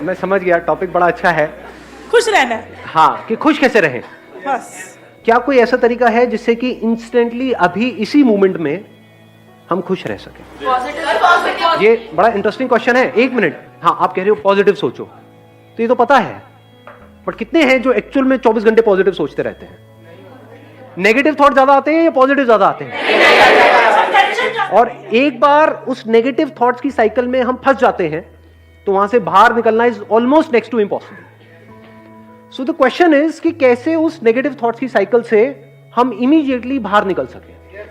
मैं समझ गया, टॉपिक बड़ा अच्छा है। खुश रहना है हाँ, कि खुश कैसे रहें। बस। क्या कोई ऐसा तरीका है जिससे कि इंस्टेंटली अभी इसी मोमेंट में हम खुश रह सकें? ये बड़ा इंटरेस्टिंग क्वेश्चन है। एक मिनट, हाँ आप कह रहे हो पॉजिटिव सोचो, तो ये तो पता है, बट कितने हैं जो एक्चुअल में 24 घंटे पॉजिटिव सोचते रहते हैं? नेगेटिव थॉट ज्यादा आते हैं या पॉजिटिव ज्यादा आते हैं? और एक बार उस नेगेटिव थॉट्स की साइकिल में हम फंस जाते हैं तो वहां से बाहर निकलना is almost next to impossible. So the question is कि कैसे उस नेगेटिव थॉट्स की साइकिल से हम इमीडिएटली बाहर निकल सके,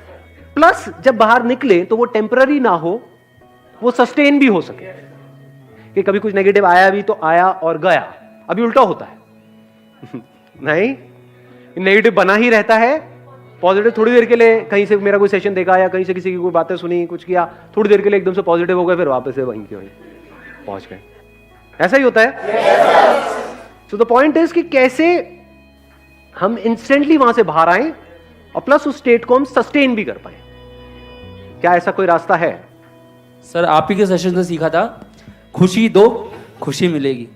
प्लस जब बाहर निकले तो वो टेम्पररी ना हो, वो सस्टेन भी हो सके। कि कभी कुछ नेगेटिव आया भी तो आया और गया, अभी उल्टा होता है नहीं, नेगेटिव बना ही रहता है, पॉजिटिव थोड़ी देर के लिए, कहीं से मेरा कोई सेशन देखा या कहीं से किसी की कोई बातें सुनी, कुछ किया, थोड़ी देर के लिए एकदम से पॉजिटिव हो गए, फिर वापस से वहीं के वहीं पहुंच गए। ऐसा ही होता है। सो द पॉइंट इज कि कैसे हम इंस्टेंटली वहां से बाहर आए और प्लस उस स्टेट को हम सस्टेन भी कर पाए। क्या ऐसा कोई रास्ता है? सर आप ही के सेशन से सीखा था, खुशी दो खुशी मिलेगी।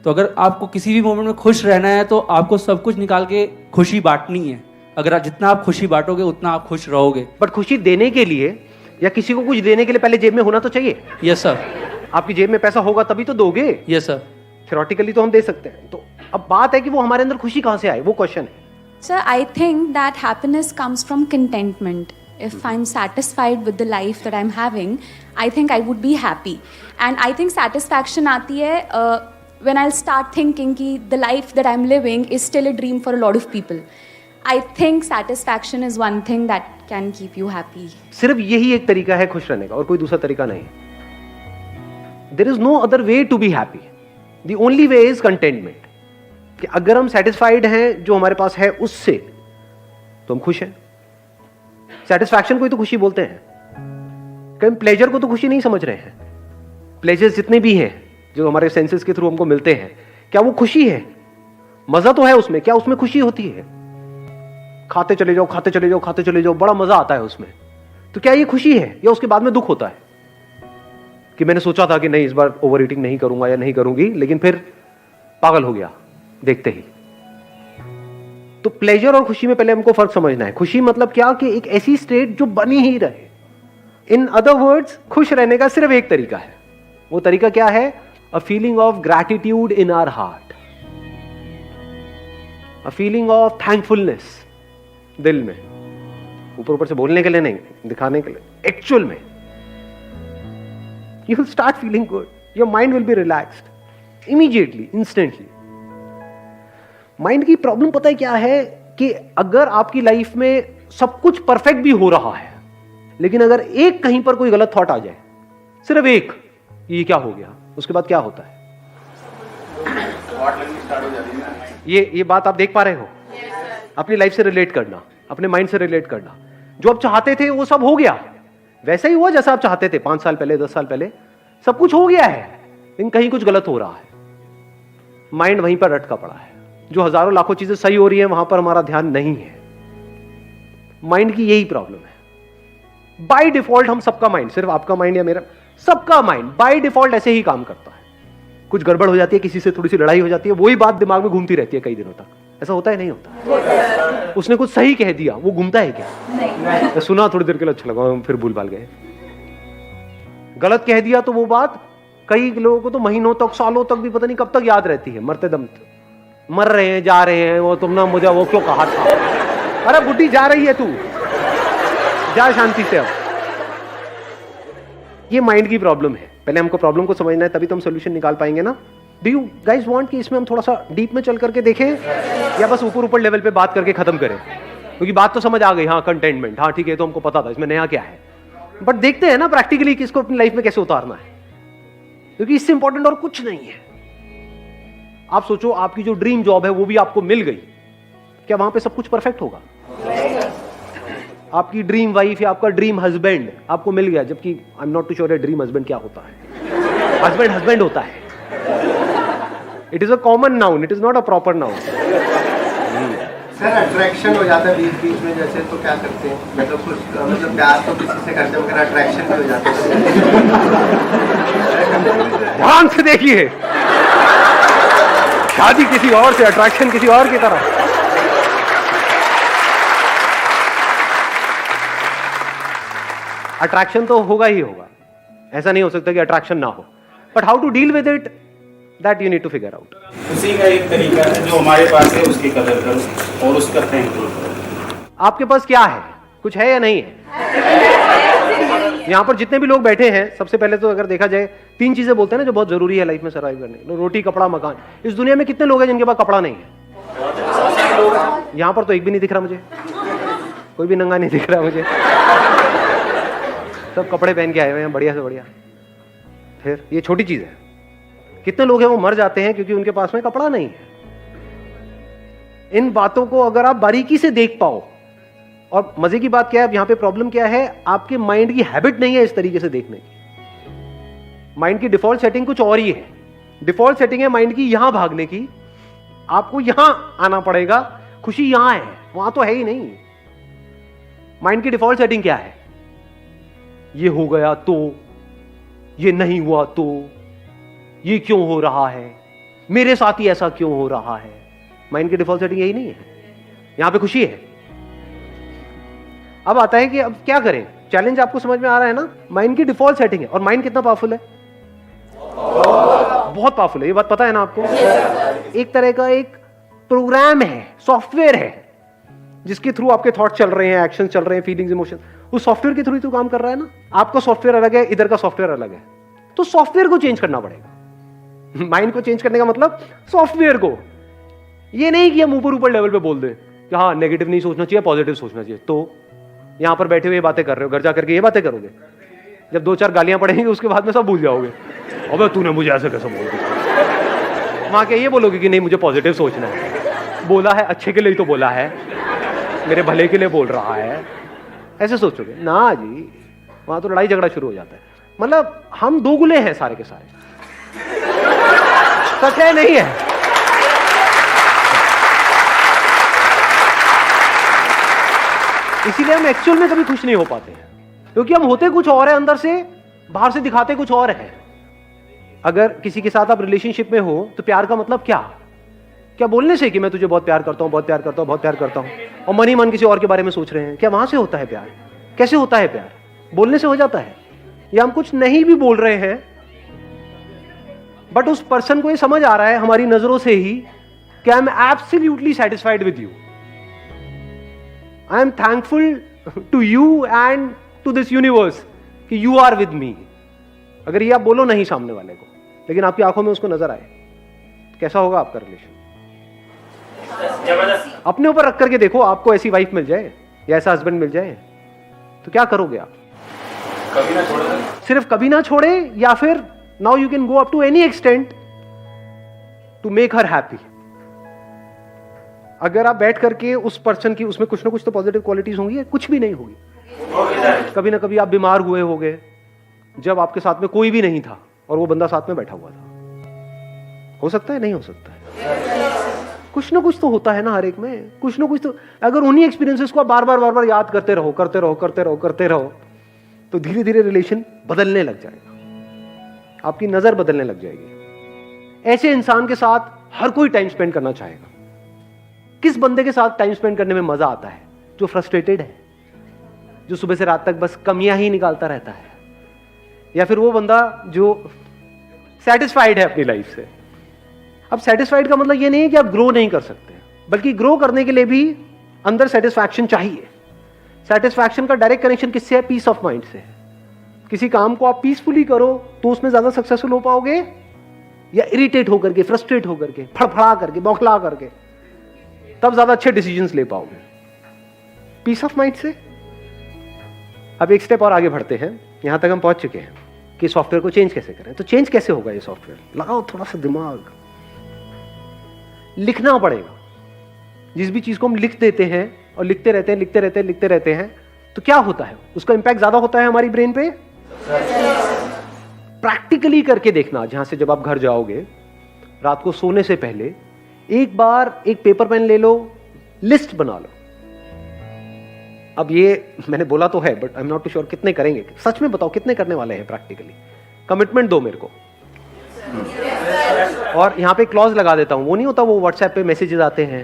तो अगर आपको किसी भी मोमेंट में खुश रहना है तो आपको सब कुछ निकाल के खुशी बांटनी है। अगर जितना आप खुशी बांटोगे उतना आप खुश रहोगे। बट खुशी देने के लिए या किसी को कुछ देने के लिए पहले जेब में होना तो चाहिए। Yes sir. आपकी जेब में पैसा होगा तभी तो दोगे। Yes sir. थ्योरेटिकली तो हम दे सकते हैं, तो अब बात है कि वो हमारे अंदर खुशी कहां से आए, वो क्वेश्चन है। Sir, I think that happiness comes from contentment. If I'm satisfied with the life that I'm having, I think I would be happy. And I think satisfaction आती है when I'll start thinking कि the life that I'm living is still a dream for a lot of people. I think satisfaction is one thing that can keep you happy. सिर्फ यही एक तरीका है खुश रहने का और कोई दूसरा तरीका नहीं। There is no other way to be happy. The only way is contentment. कि अगर हम सेटिस्फाइड हैं जो हमारे पास है उससे, तो हम खुश हैं। सेटिस्फैक्शन को ही तो खुशी बोलते हैं। कहीं प्लेजर को तो खुशी नहीं समझ रहे हैं। प्लेजर्स जितने भी हैं जो हमारे सेंसेस के थ्रू हमको मिलते हैं, क्या वो खुशी है? मजा तो है उसमें, क्या उसमें खुशी होती है? खाते चले जाओ खाते चले जाओ खाते चले जाओ, बड़ा मजा आता है उसमें, तो क्या ये खुशी है या उसके बाद में दुख होता है कि मैंने सोचा था कि नहीं इस बार ओवर ईटिंग नहीं करूंगा या नहीं करूंगी, लेकिन फिर पागल हो गया देखते ही। तो प्लेजर और खुशी में पहले हमको फर्क समझना है। खुशी मतलब क्या कि एक ऐसी स्टेट जो बनी ही रहे। इन अदर वर्ड्स, खुश रहने का सिर्फ एक तरीका है। वो तरीका क्या है? A feeling of gratitude in our heart, a feeling of thankfulness दिल में, ऊपर ऊपर से बोलने के लिए नहीं, दिखाने के लिए, एक्चुअल में। You will start feeling good, your mind will be relaxed immediately, instantly. Mind की प्रॉब्लम पता है क्या है? कि अगर आपकी लाइफ में सब कुछ परफेक्ट भी हो रहा है, लेकिन अगर एक कहीं पर कोई गलत थॉट आ जाए, सिर्फ एक, ये क्या हो गया, उसके बाद क्या होता है? ये बात आप देख पा रहे हो? अपनी लाइफ से रिलेट करना, अपने माइंड से रिलेट करना। जो आप चाहते थे वो सब हो गया, वैसा ही हुआ जैसा आप चाहते थे 5 साल पहले, 10 साल पहले, सब कुछ हो गया है, लेकिन कहीं कुछ गलत हो रहा है। माइंड वहीं पर अटका पड़ा है। जो हजारों लाखों चीजें सही हो रही हैं वहां पर हमारा ध्यान नहीं है। माइंड की यही प्रॉब्लम है। बाय डिफॉल्ट हम सबका माइंड, सिर्फ आपका माइंड या मेरा, सबका माइंड बाय डिफॉल्ट ऐसे ही काम करता है। कुछ गड़बड़ हो जाती है, किसी से थोड़ी सी लड़ाई हो जाती है, वही बात दिमाग में घूमती रहती है कई दिनों तक। ऐसा होता है नहीं होता? उसने कुछ सही कह दिया, वो घूमता है क्या? नहीं। सुना थोड़ी देर के लिए, अच्छा लगा, फिर भूल भाल गए। गलत कह दिया तो वो बात कई लोगों को तो महीनों तक, सालों तक भी पता नहीं कब तक याद रहती है, मरते दम तक। मर रहे हैं, जा रहे हैं, वो तुमने मुझे वो क्यों कहा था? अरे बुढ़ी जा रही है, तू जा शांति से। अब ये माइंड की प्रॉब्लम है। पहले हमको प्रॉब्लम को समझना है, तभी तो हम सोल्यूशन निकाल पाएंगे ना। डू यू गाइज वांट कि इसमें हम थोड़ा सा डीप में चल करके देखें या बस ऊपर ऊपर लेवल पे बात करके खत्म करें? क्योंकि बात तो समझ आ गई, हाँ कंटेनमेंट, हाँ ठीक है, तो हमको पता था इसमें नया क्या है, बट देखते हैं ना प्रैक्टिकली कि इसको अपनी लाइफ में कैसे उतारना है, क्योंकि इससे इंपॉर्टेंट और कुछ नहीं है। आप सोचो, आपकी जो ड्रीम जॉब है वो भी आपको मिल गई, क्या वहां पे सब कुछ परफेक्ट होगा? आपकी ड्रीम वाइफ या आपका ड्रीम हस्बैंड आपको मिल गया, जबकि I am not too sure dream husband क्या होता है। हस्बैंड हस्बैंड होता है, it is a common noun, it is not a proper noun. Sir attraction हो जाता है बीच बीच में, जैसे तो क्या करते हैं? मतलब कुछ मतलब प्यार तो किसी से करते हैं मगर अट्रैक्शन भी हो जाता है। ध्यान से देखिए, शादी किसी और से, अट्रैक्शन किसी और की तरफ। अट्रैक्शन तो होगा ही होगा, ऐसा नहीं हो सकता कि अट्रैक्शन ना हो, but how to deal with it, that you need to figure out. उसी का एक तरीका है, जो हमारे पास है उसकी कदर करो और उसका थैंक यू करो। आपके पास क्या है, कुछ है या नहीं है? यहाँ पर जितने भी लोग बैठे हैं, सबसे पहले तो अगर देखा जाए 3 चीजें बोलते हैं ना जो बहुत जरूरी है लाइफ में सर्वाइव करने, रोटी, कपड़ा, मकान। इस दुनिया में कितने लोग हैं जिनके पास कपड़ा नहीं है? यहाँ पर तो एक भी नहीं दिख रहा मुझे, कोई भी नंगा नहीं दिख रहा मुझे, सब कपड़े पहन के आए हुए हैं बढ़िया से बढ़िया। फिर ये छोटी चीज है, कितने लोग हैं वो मर जाते हैं क्योंकि उनके पास में कपड़ा नहीं है। इन बातों को अगर आप बारीकी से देख पाओ, और मजे की बात क्या है, यहां पे प्रॉब्लम क्या है, आपके माइंड की हैबिट नहीं है इस तरीके से देखने की। माइंड की डिफॉल्ट सेटिंग कुछ और ही है। डिफॉल्ट सेटिंग है माइंड की यहां भागने की, आपको यहां आना पड़ेगा, खुशी यहां है, वहां तो है ही नहीं। माइंड की डिफॉल्ट सेटिंग क्या है, ये हो गया तो, ये नहीं हुआ तो, ये क्यों हो रहा है, मेरे साथ ही ऐसा क्यों हो रहा है। माइंड की डिफॉल्ट सेटिंग यही नहीं है, यहां पे खुशी है। अब आता है कि अब क्या करें, चैलेंज आपको समझ में आ रहा है ना। माइंड की डिफॉल्ट सेटिंग है, और माइंड कितना पावरफुल है, बहुत पावरफुल है, ये बात पता है ना आपको। एक तरह का एक प्रोग्राम है, सॉफ्टवेयर है, जिसके थ्रू आपके थॉट चल रहे हैं, एक्शन चल रहे हैं, फीलिंग्स, इमोशन, उस सॉफ्टवेयर के थ्रू ही तो काम कर रहा है ना। आपका सॉफ्टवेयर अलग है, इधर का सॉफ्टवेयर अलग है, तो सॉफ्टवेयर को चेंज करना पड़ेगा। माइंड को चेंज करने का मतलब सॉफ्टवेयर को, ये नहीं कि हम ऊपर लेवल पे बोल दें कि हाँ नेगेटिव नहीं सोचना चाहिए, पॉजिटिव सोचना चाहिए। तो यहां पर बैठे हुए बातें कर रहे हो, घर जाकर के ये बातें करोगे, जब 2-4 गालियां पड़ेंगी उसके बाद में सब भूल जाओगे। अबे तूने मुझे ऐसे कैसे बोल दिया। वहां क्या ये बोलोगे कि नहीं मुझे पॉजिटिव सोचना है, बोला है अच्छे के लिए तो बोला है, मेरे भले के लिए बोल रहा है, ऐसे सोचोगे ना जी। वहां तो लड़ाई झगड़ा शुरू हो जाता है। मतलब हम दोगुले हैं सारे के सारे, सच है नहीं है। इसीलिए हम एक्चुअल में कभी खुश नहीं हो पाते हैं, क्योंकि हम होते कुछ और है अंदर से, बाहर से दिखाते कुछ और है। अगर किसी के साथ आप रिलेशनशिप में हो तो प्यार का मतलब क्या, क्या बोलने से कि मैं तुझे बहुत प्यार करता हूं, बहुत प्यार करता हूं, बहुत प्यार करता हूं, और मन ही मन किसी और के बारे में सोच रहे हैं, क्या वहां से होता है प्यार? कैसे होता है प्यार? बोलने से हो जाता है, या हम कुछ नहीं भी बोल रहे हैं बट उस पर्सन को ये समझ आ रहा है हमारी नजरों से ही कि I am absolutely satisfied with you, I am thankful to you and to this universe कि यू आर विद मी। अगर ये आप बोलो नहीं सामने वाले को, लेकिन आपकी आंखों में उसको नजर आए, कैसा होगा आपका रिलेशन? अपने ऊपर रख करके देखो, आपको ऐसी वाइफ मिल जाए या ऐसा हस्बैंड मिल जाए तो क्या करोगे आप? कभी ना छोड़े, सिर्फ कभी ना छोड़े, या फिर now you can go up to any extent to make her happy. अगर आप बैठ करके उस पर्सन की, उसमें कुछ ना कुछ तो पॉजिटिव क्वालिटीज होंगी, कुछ भी नहीं होगी। कभी ना कभी आप बीमार हुए होंगे जब आपके साथ में कोई भी नहीं था और वो बंदा साथ में बैठा हुआ था। हो सकता है, नहीं हो सकता है, कुछ ना कुछ तो होता है ना हर एक में, कुछ ना कुछ तो। अगर उन्हीं एक्सपीरियंसेस को आप बार बार याद करते रहो तो धीरे धीरे रिलेशन बदलने लग जाएगा, आपकी नजर बदलने लग जाएगी। ऐसे इंसान के साथ हर कोई टाइम स्पेंड करना चाहेगा। किस बंदे के साथ टाइम स्पेंड करने में मजा आता है? जो फ्रस्ट्रेटेड है, जो सुबह से रात तक बस कमियां ही निकालता रहता है, या फिर वो बंदा जो सेटिस्फाइड है अपनी लाइफ से। अब सेटिस्फाइड का मतलब ये नहीं है कि आप ग्रो नहीं कर सकते, बल्कि ग्रो करने के लिए भी अंदर सेटिस्फैक्शन चाहिए। सेटिस्फैक्शन का डायरेक्ट कनेक्शन किससे है? पीस ऑफ माइंड से है। किसी काम को आप पीसफुली करो तो उसमें ज्यादा सक्सेसफुल हो पाओगे, या इरिटेट होकर के, फ्रस्ट्रेट होकर के, फड़फड़ा करके, बौखला करके, तब ज्यादा अच्छे डिसीजंस ले पाओगे पीस ऑफ माइंड से। अब एक स्टेप और आगे बढ़ते हैं, यहां तक हम पहुंच चुके हैं कि सॉफ्टवेयर को चेंज कैसे करें। तो चेंज कैसे होगा ये सॉफ्टवेयर? लगाओ थोड़ा सा दिमाग, लिखना पड़ेगा। जिस भी चीज को हम लिख देते हैं और लिखते रहते हैं तो क्या होता है? उसका इंपैक्ट ज्यादा होता है हमारी ब्रेन पे। प्रैक्टिकली करके देखना, जहां से जब आप घर जाओगे रात को सोने से पहले एक बार एक पेपर पेन ले लो, लिस्ट बना लो। अब ये मैंने बोला तो है but I am not too sure कितने करेंगे। सच में बताओ कितने करने वाले हैं प्रैक्टिकली? कमिटमेंट दो मेरे को। और यहाँ पे क्लॉज लगा देता हूँ, वो नहीं होता वो व्हाट्सएप पे मैसेजेस आते हैं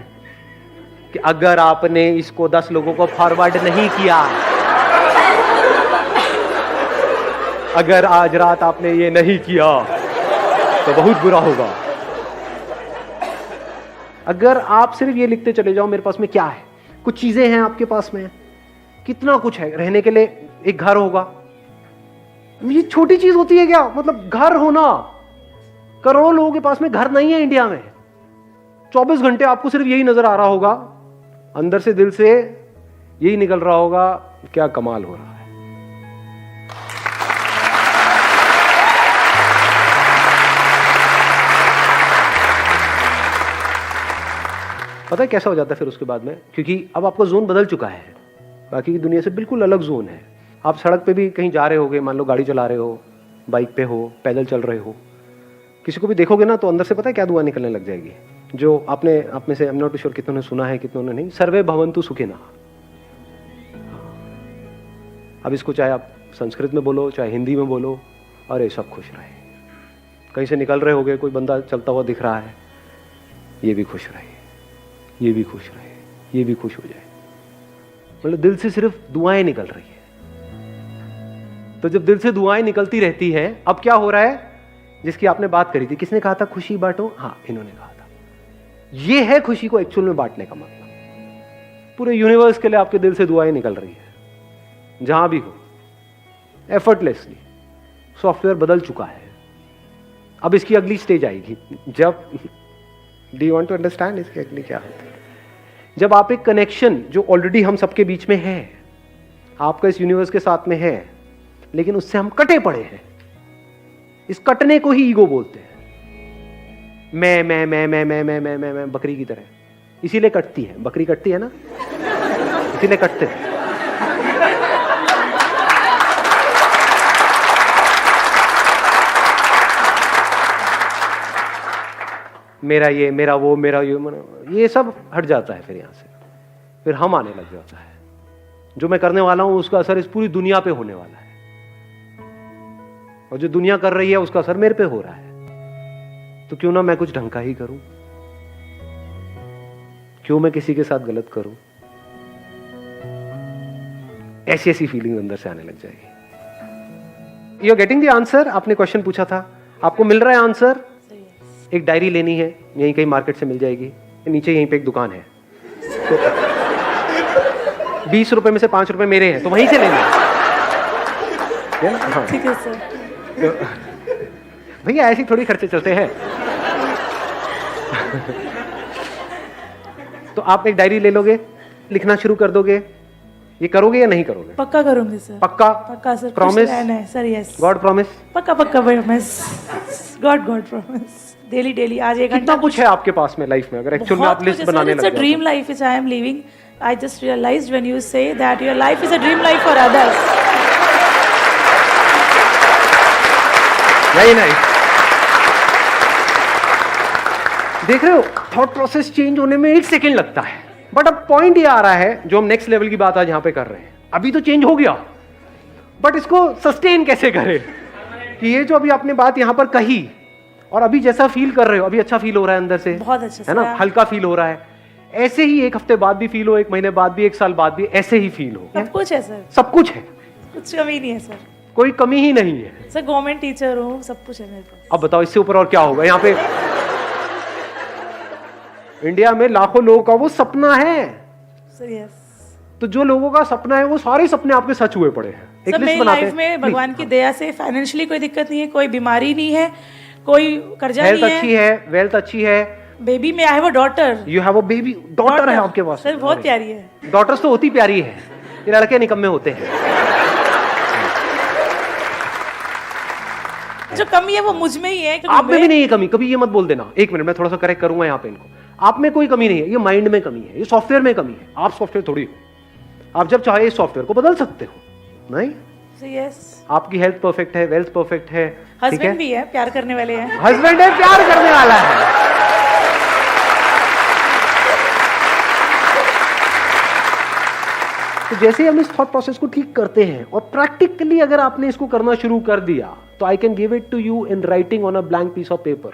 कि अगर आपने इसको 10 लोगों को फॉरवर्ड नहीं किया, अगर आज रात आपने ये नहीं किया तो बहुत बुरा होगा। अगर आप सिर्फ ये लिखते चले जाओ मेरे पास में क्या है, कुछ चीजें हैं आपके पास में, कितना कुछ है, रहने के लिए एक घर होगा, ये छोटी चीज होती है क्या? मतलब घर होना, करोड़ों लोगों के पास में घर नहीं है इंडिया में। 24 घंटे आपको सिर्फ यही नजर आ रहा होगा, अंदर से दिल से यही निकल रहा होगा, क्या कमाल हो रहा है। पता है कैसा हो जाता है फिर उसके बाद में, क्योंकि अब आपका जोन बदल चुका है, बाकी की दुनिया से बिल्कुल अलग जोन है। आप सड़क पे भी कहीं जा रहे होगे, मान लो गाड़ी चला रहे हो, बाइक पे हो, पैदल चल रहे हो, किसी को भी देखोगे ना तो अंदर से पता है क्या दुआ निकलने लग जाएगी, जो आपने आप में से, आई एम नॉट श्योर कितनों ने सुना है कितनों ने नहीं, सर्वे भवन्तु सुखिनः। अब इसको चाहे आप संस्कृत में बोलो चाहे हिंदी में बोलो, अरे सब खुश रहे। कहीं से निकल रहे होगे, कोई बंदा चलता हुआ दिख रहा है, ये भी खुश रहे, ये भी खुश रहे, ये भी खुश हो जाए। मतलब दिल से सिर्फ दुआएं निकल रही है। तो जब दिल से दुआएं निकलती रहती हैं, अब क्या हो रहा है, जिसकी आपने बात करी थी, किसने कहा था खुशी बांटो? हाँ, इन्होंने कहा था। ये है खुशी को एक्चुअल में बांटने का मतलब। पूरे यूनिवर्स के लिए आपके दिल से दुआएं निकल रही है, जहां भी हो, एफर्टलेसली। सॉफ्टवेयर बदल चुका है। अब इसकी अगली स्टेज आएगी, जब do you want to understand इसकी अगली क्या होती है? जब आप एक कनेक्शन जो ऑलरेडी हम सबके बीच में है, आपका इस यूनिवर्स के साथ में है, लेकिन उससे हम कटे पड़े हैं। इस कटने को ही ईगो बोलते हैं। मैं बकरी की तरह, इसीलिए कटती है, बकरी कटती है ना, इसीलिए कटते हैं। मेरा ये, मेरा वो, मेरा ये सब हट जाता है फिर यहां से, फिर हम आने लग जाता है। जो मैं करने वाला हूं उसका असर इस पूरी दुनिया पे होने वाला है, और जो दुनिया कर रही है उसका असर मेरे पे हो रहा है। तो क्यों ना मैं कुछ ढंग का ही करूं, क्यों मैं किसी के साथ गलत करूं? ऐसी ऐसी फीलिंग अंदर से आने लग जाएगी। You are getting the answer? आपने क्वेश्चन पूछा था, आपको मिल रहा है आंसर? एक डायरी लेनी है, यहीं कहीं मार्केट से मिल जाएगी, नीचे यहीं पे एक दुकान है, तो 20 रुपए में से 5 रुपए मेरे हैं, तो वहीं से लेना है। हाँ। ठीक है सर। तो भैया ऐसे थोड़ी खर्चे चलते हैं। तो आप एक डायरी ले लोगे, लिखना शुरू कर दोगे, ये करोगे या नहीं करोगे? पक्का करूंगी सर। पक्का? पक्का sir. Promise? Sir yes. God promise? पक्का पक्का promise. God promise. Daily daily आज एक कितना कुछ है आपके पास में लाइफ में, अगर एक्चुअल में आप लिस्ट बनाने लग जाओ? It's a dream life which I am living. I just realised when you say that your life is a dream life for others. Very nice. देख रहे हो, थॉट प्रोसेस चेंज होने में 1 सेकेंड लगता है, बट अब पॉइंट ये आ रहा है, जो हम नेक्स्ट लेवल की बात आज यहां पे कर रहे हैं। अभी तो चेंज हो गया, बट इसको सस्टेन कैसे करें? कि ये जो अभी आपने बात यहां पर कही, और अभी जैसा फील कर रहे हो, अभी अच्छा फील हो रहा है अंदर से, बहुत अच्छा है ना, हल्का फील हो रहा है। ऐसे ही 1 हफ्ते बाद भी फील हो, 1 महीने बाद भी, 1 साल बाद भी ऐसे ही फील हो। सब कुछ है सर, सब कुछ है, कुछ कमी नहीं है सर, कोई कमी ही नहीं है सर। गवर्नमेंट टीचर हूँ, सब कुछ है मेरे पास। अब बताओ इससे ऊपर और क्या होगा? यहाँ पे इंडिया में लाखों लोगों का वो सपना है सर यस। तो जो लोगों का सपना है वो सारे सपने आपके सच हुए पड़े हैं। एक सर लिस्ट मेरी बनाते लाइफ हैं में भगवान की दया से फाइनेंशियली कोई दिक्कत नहीं है, कोई बीमारी नहीं है, कोई कर्जा हेल्थ नहीं अच्छी है, है, वेल्थ अच्छी है। बेबी में I have a daughter. You have a baby, daughter है आपके पास? सर बहुत प्यारी है। डॉटर्स तो होती प्यारी है, ये लड़के निकम्मे होते हैं। जो कमी है वो मुझ में ही है। आप में भी नहीं है कमी, कभी ये मत बोल देना। 1 मिनट मैं थोड़ा सा करेक्ट करूंगा यहाँ पे इनको। आप में कोई कमी नहीं है, ये माइंड में कमी है, ये सॉफ्टवेयर में कमी है। आप सॉफ्टवेयर थोड़ी हो, आप जब चाहे इस सॉफ्टवेयर को बदल सकते हो। नहीं, यस। आपकी हेल्थ परफेक्ट है, वेल्थ परफेक्ट है, हस्बैंड भी है, प्यार करने वाले हैं। हस्बैंड है, प्यार करने वाला है। तो जैसे ही हम इस थॉट प्रोसेस को ठीक करते हैं और प्रैक्टिकली अगर आपने इसको करना शुरू कर दिया, तो I can give it to you in writing on a blank piece of paper.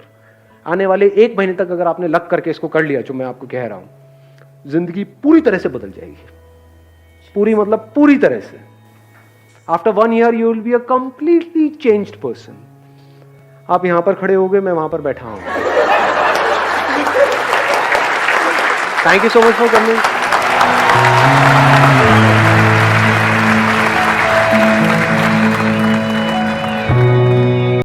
आने वाले 1 महीने तक अगर आपने लग करके इसको कर लिया, जो मैं आपको कह रहा हूं, जिंदगी पूरी तरह से बदल जाएगी। पूरी मतलब पूरी तरह से। After 1 year you will be a completely changed person. आप यहां पर खड़े हो गए, मैं वहां पर बैठा हूं। Thank you so much for coming.